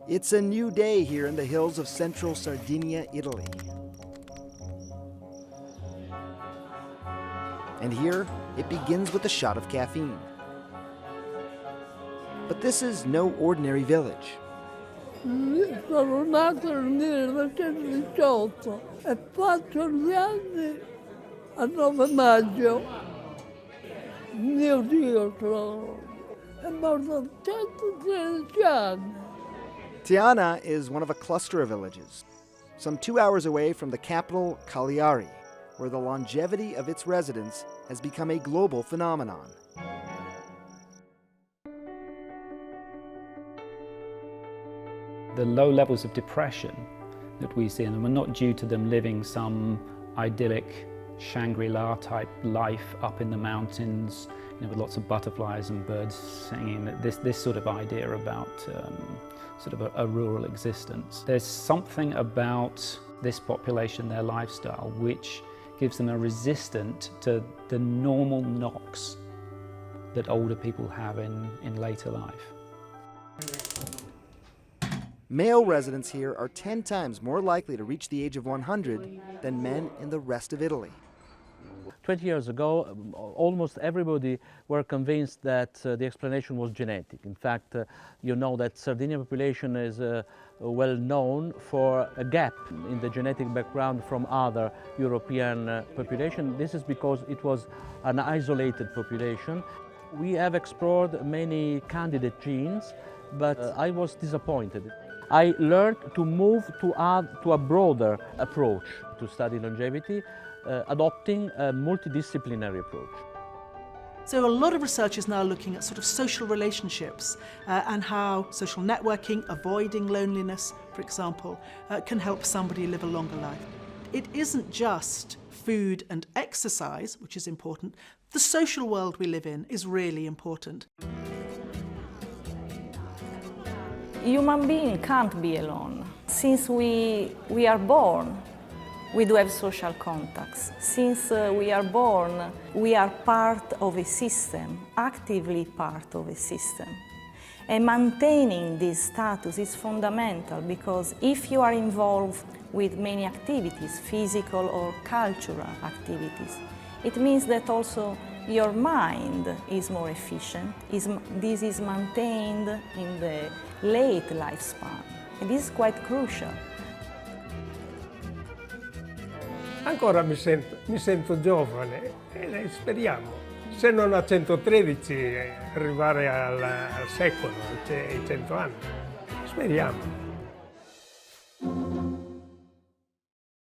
It's a new day here in the hills of central Sardinia, Italy. And here, it begins with a shot of caffeine. But this is no ordinary village. Sono nato nel 1918 e faccio gli anni a 9 maggio. Mio Dio, è morto a 113 anni. Tiana is one of a cluster of villages, some 2 hours away from the capital, Cagliari, where the longevity of its residents has become a global phenomenon. The low levels of depression that we see in them are not due to them living some idyllic Shangri-La type life up in the mountains, with lots of butterflies and birds singing. This sort of idea about sort of a rural existence. There's something about this population, their lifestyle, which gives them a resistance to the normal knocks that older people have in later life. Male residents here are 10 times more likely to reach the age of 100 than men in the rest of Italy. 20 years ago, almost everybody were convinced that the explanation was genetic. In fact, you know that Sardinian population is well known for a gap in the genetic background from other European population. This is because it was an isolated population. We have explored many candidate genes, but I was disappointed. I learned to move to a broader approach to study longevity, adopting a multidisciplinary approach. So a lot of research is now looking at sort of social relationships and how social networking, avoiding loneliness, for example, can help somebody live a longer life. It isn't just food and exercise, which is important. The social world we live in is really important. Human being can't be alone. Since we are born, we do have social contacts. Since we are born, we are part of a system, actively part of a system. And maintaining this status is fundamental because if you are involved with many activities, physical or cultural activities, it means that also your mind is more efficient. This is maintained in the late lifespan. And this is quite crucial. Ancora mi sento giovane e speriamo, se non a 113, arrivare al secolo, ai 100 anni. Speriamo.